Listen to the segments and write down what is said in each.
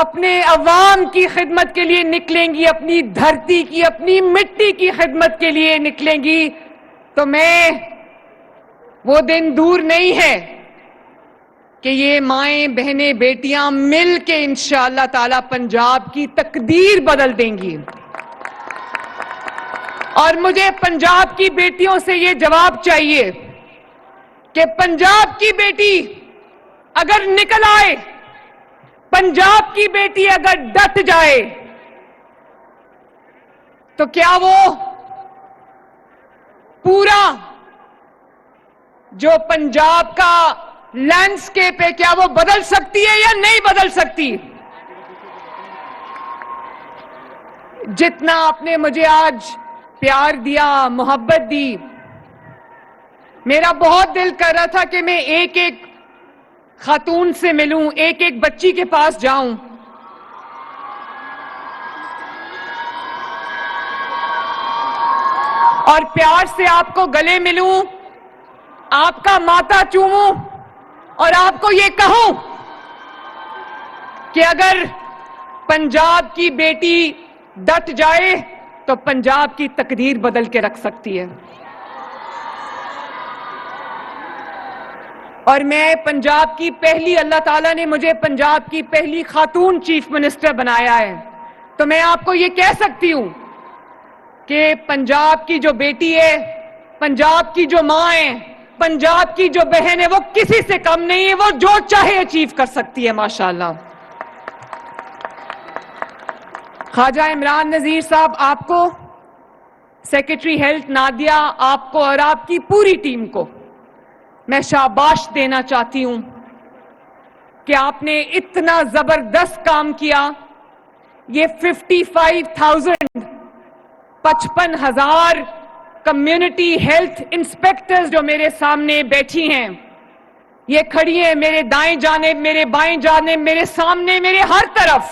اپنے عوام کی خدمت کے لیے نکلیں گی، اپنی دھرتی کی، اپنی مٹی کی خدمت کے لیے نکلیں گی، تو وہ دن دور نہیں ہے کہ یہ مائیں بہنیں بیٹیاں مل کے انشاءاللہ تعالی پنجاب کی تقدیر بدل دیں گی۔ اور مجھے پنجاب کی بیٹیوں سے یہ جواب چاہیے کہ پنجاب کی بیٹی اگر نکل آئے، پنجاب کی بیٹی اگر ڈٹ جائے، تو کیا وہ پورا جو پنجاب کا لینڈسکیپ ہے کیا وہ بدل سکتی ہے یا نہیں بدل سکتی؟ جتنا آپ نے مجھے آج پیار دیا، محبت دی، میرا بہت دل کر رہا تھا کہ میں ایک ایک خاتون سے ملوں، ایک ایک بچی کے پاس جاؤں، اور پیار سے آپ کو گلے ملوں، آپ کا ماتھا چوموں، اور آپ کو یہ کہوں کہ اگر پنجاب کی بیٹی ڈٹ جائے تو پنجاب کی تقدیر بدل کے رکھ سکتی ہے۔ اور میں پنجاب کی پہلی، اللہ تعالیٰ نے مجھے پنجاب کی پہلی خاتون چیف منسٹر بنایا ہے، تو میں آپ کو یہ کہہ سکتی ہوں کہ پنجاب کی جو بیٹی ہے، پنجاب کی جو ماں ہے، پنجاب کی جو بہن ہے، وہ کسی سے کم نہیں ہے، وہ جو چاہے اچیو کر سکتی ہے ماشاءاللہ۔ خواجہ عمران نذیر صاحب، آپ کو، سیکرٹری ہیلتھ نادیہ، آپ کو اور آپ کی پوری ٹیم کو میں شاباش دینا چاہتی ہوں کہ آپ نے اتنا زبردست کام کیا۔ یہ 55,000 کمیونٹی ہیلتھ انسپیکٹرز جو میرے سامنے بیٹھی ہیں، یہ کھڑی ہیں میرے دائیں جانب، میرے بائیں جانب، میرے سامنے، میرے ہر طرف،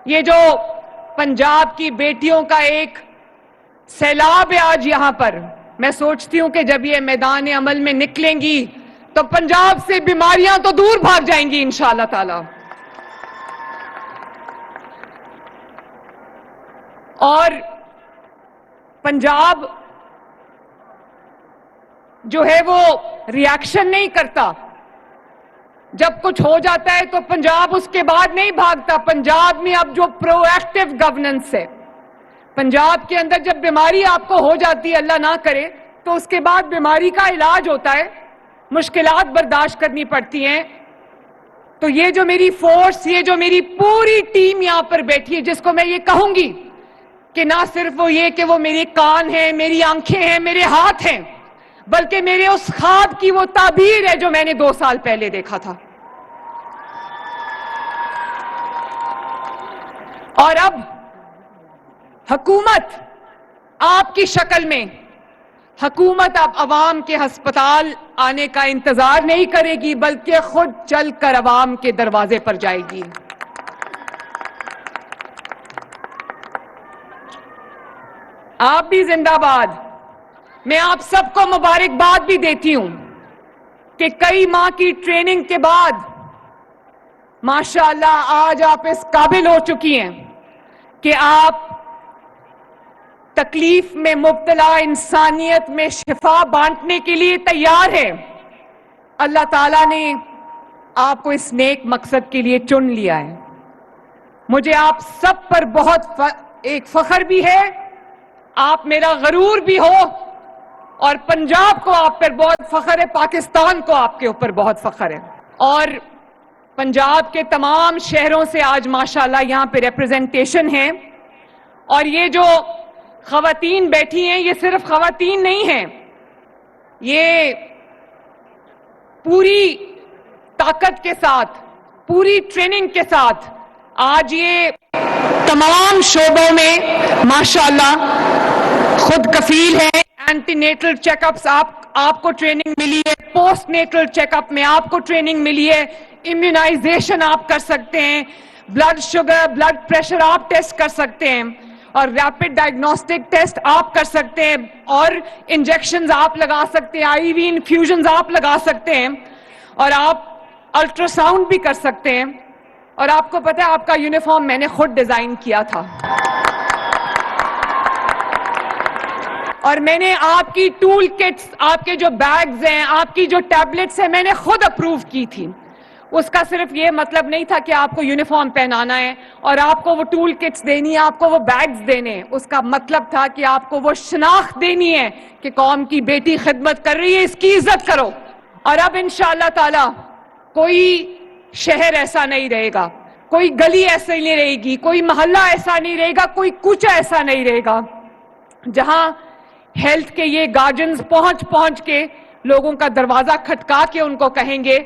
یہ جو پنجاب کی بیٹیوں کا ایک سیلاب ہے آج یہاں پر۔ میں سوچتی ہوں کہ جب یہ میدان عمل میں نکلیں گی تو پنجاب سے بیماریاں تو دور بھاگ جائیں گی انشاءاللہ تعالی۔ اور پنجاب جو ہے وہ ریاکشن نہیں کرتا، جب کچھ ہو جاتا ہے تو پنجاب اس کے بعد نہیں بھاگتا۔ پنجاب میں اب جو پرو ایکٹیو گورننس ہے، پنجاب کے اندر جب بیماری آپ کو ہو جاتی ہے، اللہ نہ کرے، تو اس کے بعد بیماری کا علاج ہوتا ہے، مشکلات برداشت کرنی پڑتی ہیں۔ تو یہ جو میری فورس، یہ جو میری پوری ٹیم یہاں پر بیٹھی ہے، جس کو میں یہ کہوں گی کہ نہ صرف وہ یہ کہ وہ میرے کان ہیں، میری آنکھیں ہیں، میرے ہاتھ ہیں، بلکہ میرے اس خواب کی وہ تعبیر ہے جو میں نے 2 سال پہلے دیکھا تھا۔ اور اب حکومت آپ کی شکل میں، حکومت اب عوام کے ہسپتال آنے کا انتظار نہیں کرے گی، بلکہ خود چل کر عوام کے دروازے پر جائے گی۔ آپ بھی زندہ باد۔ میں آپ سب کو مبارکباد بھی دیتی ہوں کہ کئی ماہ کی ٹریننگ کے بعد ماشاءاللہ آج آپ اس قابل ہو چکی ہیں کہ آپ تکلیف میں مبتلا انسانیت میں شفا بانٹنے کے لیے تیار ہیں۔ اللہ تعالیٰ نے آپ کو اس نیک مقصد کے لیے چن لیا ہے۔ مجھے آپ سب پر بہت ایک فخر بھی ہے، آپ میرا غرور بھی ہو، اور پنجاب کو آپ پر بہت فخر ہے، پاکستان کو آپ کے اوپر بہت فخر ہے۔ اور پنجاب کے تمام شہروں سے آج ماشاءاللہ یہاں پہ ریپرزنٹیشن ہے، اور یہ جو خواتین بیٹھی ہیں، یہ صرف خواتین نہیں ہیں، یہ پوری طاقت کے ساتھ، پوری ٹریننگ کے ساتھ آج یہ تمام شعبوں میں ماشاءاللہ خود کفیل ہے۔ اینٹی نیٹل چیک اپس آپ کو ٹریننگ ملی ہے، پوسٹ نیٹل چیک اپ میں آپ کو ٹریننگ ملی ہے، امیونائزیشن آپ کر سکتے ہیں، بلڈ شوگر، بلڈ پریشر آپ ٹیسٹ کر سکتے ہیں، اور ریپڈ ڈائگنوسٹک ٹیسٹ آپ کر سکتے ہیں، اور انجیکشنز آپ لگا سکتے ہیں، آئی وی انفیوژنز آپ لگا سکتے ہیں، اور آپ الٹرا ساؤنڈ بھی کر سکتے ہیں۔ اور آپ کو پتہ ہے آپ کا یونیفارم میں نے خود ڈیزائن کیا تھا، اور میں نے آپ کی ٹول کٹس، آپ کے جو بیگز ہیں، آپ کی جو ٹیبلٹس ہیں، میں نے خود اپروو کی تھی۔ اس کا صرف یہ مطلب نہیں تھا کہ آپ کو یونیفارم پہنانا ہے اور آپ کو وہ ٹول کٹس دینی ہے، آپ کو وہ بیگز دینے ہیں۔ اس کا مطلب تھا کہ آپ کو وہ شناخت دینی ہے کہ قوم کی بیٹی خدمت کر رہی ہے، اس کی عزت کرو۔ اور اب انشاءاللہ تعالی کوئی شہر ایسا نہیں رہے گا، کوئی گلی ایسا نہیں رہے گی، کوئی محلہ ایسا نہیں رہے گا، کوئی کوچہ ایسا نہیں رہے گا جہاں ہیلتھ کے یہ گارڈنز پہنچ کے لوگوں کا دروازہ کھٹکا کے ان کو کہیں گے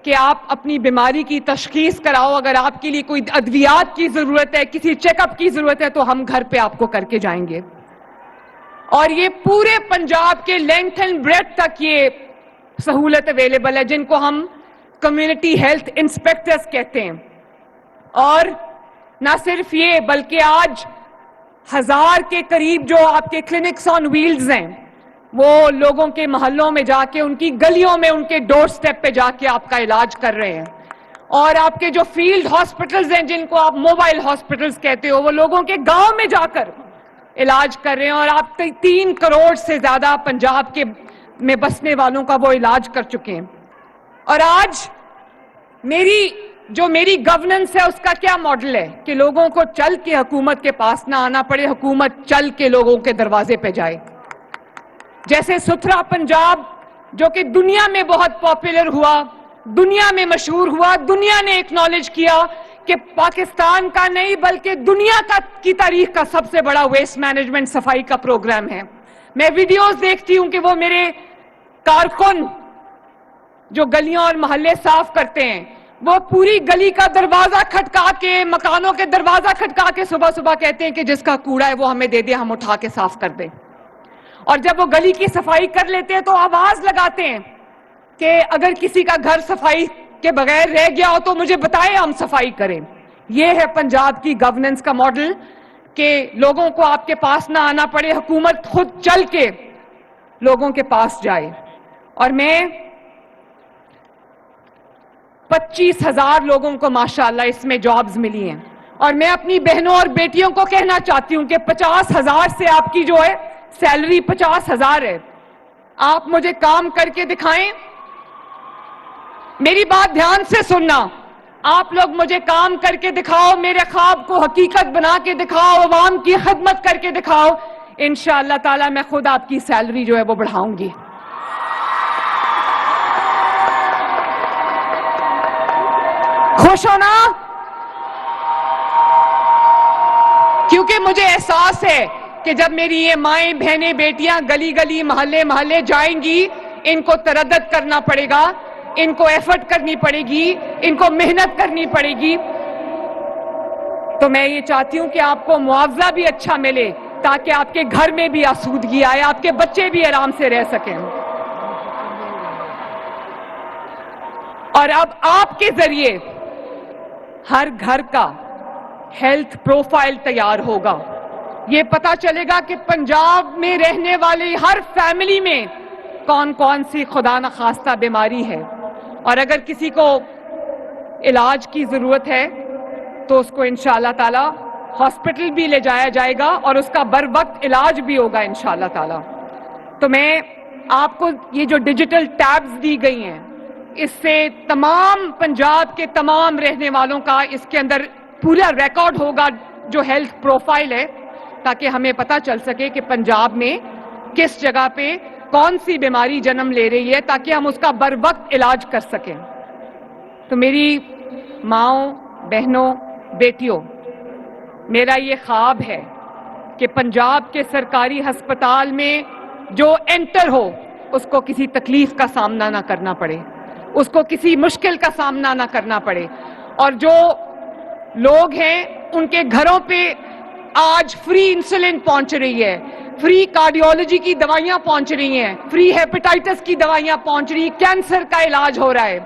کہ آپ اپنی بیماری کی تشخیص کراؤ، اگر آپ کے لیے کوئی ادویات کی ضرورت ہے، کسی چیک اپ کی ضرورت ہے تو ہم گھر پہ آپ کو کر کے جائیں گے۔ اور یہ پورے پنجاب کے لینتھ اینڈ بریڈتھ تک یہ سہولت اویلیبل ہے، جن کو ہم کمیونٹی ہیلتھ انسپیکٹرز کہتے ہیں۔ اور نہ صرف یہ بلکہ آج 1000 کے قریب جو آپ کے کلینکس آن ویلز ہیں، وہ لوگوں کے محلوں میں جا کے، ان کی گلیوں میں، ان کے ڈور سٹیپ پہ جا کے آپ کا علاج کر رہے ہیں۔ اور آپ کے جو فیلڈ ہاسپٹلز ہیں، جن کو آپ موبائل ہاسپٹلز کہتے ہو، وہ لوگوں کے گاؤں میں جا کر علاج کر رہے ہیں، اور آپ 3 کروڑ سے زیادہ پنجاب کے میں بسنے والوں کا وہ علاج کر چکے ہیں۔ اور آج میری گورننس ہے، اس کا کیا ماڈل ہے کہ لوگوں کو چل کے حکومت کے پاس نہ آنا پڑے، حکومت چل کے لوگوں کے دروازے پہ جائے۔ جیسے ستھرا پنجاب جو کہ دنیا میں بہت پاپولر ہوا، دنیا میں مشہور ہوا، دنیا نے ایکنالج کیا کہ پاکستان کا نہیں بلکہ دنیا کی تاریخ کا سب سے بڑا ویسٹ مینجمنٹ صفائی کا پروگرام ہے۔ میں ویڈیوز دیکھتی ہوں کہ وہ میرے کارکن جو گلیاں اور محلے صاف کرتے ہیں، وہ پوری گلی کا دروازہ کھٹکا کے، مکانوں کے دروازہ کھٹکا کے صبح صبح کہتے ہیں کہ جس کا کوڑا ہے وہ ہمیں دے دے، ہم اٹھا کے صاف کر دیں۔ اور جب وہ گلی کی صفائی کر لیتے ہیں تو آواز لگاتے ہیں کہ اگر کسی کا گھر صفائی کے بغیر رہ گیا ہو تو مجھے بتائیں، ہم صفائی کریں۔ یہ ہے پنجاب کی گورننس کا ماڈل کہ لوگوں کو آپ کے پاس نہ آنا پڑے، حکومت خود چل کے لوگوں کے پاس جائے۔ اور میں 25,000 لوگوں کو ماشاءاللہ اس میں جابز ملی ہیں، اور میں اپنی بہنوں اور بیٹیوں کو کہنا چاہتی ہوں کہ 50,000 سے آپ کی جو ہے سیلری 50,000 ہے، آپ مجھے کام کر کے دکھائیں۔ میری بات دھیان سے سننا، آپ لوگ مجھے کام کر کے دکھاؤ، میرے خواب کو حقیقت بنا کے دکھاؤ، عوام کی خدمت کر کے دکھاؤ، انشاءاللہ تعالی میں خود آپ کی سیلری جو ہے وہ بڑھاؤں گی۔ خوش ہونا، کیونکہ مجھے احساس ہے کہ جب میری یہ مائیں، بہنیں، بیٹیاں گلی گلی، محلے محلے جائیں گی، ان کو تردد کرنا پڑے گا، ان کو ایفرٹ کرنی پڑے گی، ان کو محنت کرنی پڑے گی، تو میں یہ چاہتی ہوں کہ آپ کو معاوضہ بھی اچھا ملے تاکہ آپ کے گھر میں بھی آسودگی آئے، آپ کے بچے بھی آرام سے رہ سکیں۔ اور اب آپ کے ذریعے ہر گھر کا ہیلتھ پروفائل تیار ہوگا، یہ پتا چلے گا کہ پنجاب میں رہنے والی ہر فیملی میں کون کون سی خدا نخواستہ بیماری ہے، اور اگر کسی کو علاج کی ضرورت ہے تو اس کو انشاءاللہ تعالی ہاسپٹل بھی لے جایا جائے گا اور اس کا بر وقت علاج بھی ہوگا انشاءاللہ تعالی۔ تو میں آپ کو یہ جو ڈیجیٹل ٹیبز دی گئی ہیں، اس سے تمام پنجاب کے تمام رہنے والوں کا اس کے اندر پورا ریکارڈ ہوگا جو ہیلتھ پروفائل ہے، تاکہ ہمیں پتہ چل سکے کہ پنجاب میں کس جگہ پہ کون سی بیماری جنم لے رہی ہے، تاکہ ہم اس کا بر وقت علاج کر سکیں۔ تو میری ماؤں، بہنوں، بیٹیوں، میرا یہ خواب ہے کہ پنجاب کے سرکاری ہسپتال میں جو انٹر ہو اس کو کسی تکلیف کا سامنا نہ کرنا پڑے، اس کو کسی مشکل کا سامنا نہ کرنا پڑے، اور جو لوگ ہیں ان کے گھروں پہ آج فری انسولین پہنچ رہی ہے، فری کارڈیولوجی کی دوائیاں پہنچ رہی ہیں، فری ہیپیٹائٹس کی دوائیاں پہنچ رہی ہیں، کینسر کا علاج ہو رہا ہے،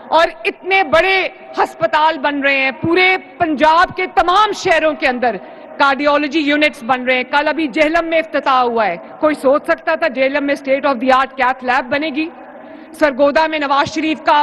اور اتنے بڑے ہسپتال بن رہے ہیں پورے پنجاب کے تمام شہروں کے اندر، کارڈیولوجی یونٹس بن رہے ہیں۔ کل ابھی جہلم میں افتتاح ہوا ہے، کوئی سوچ سکتا تھا جہلم میں state of the art cath lab بنے گی؟ سرگودا میں نواز شریف کا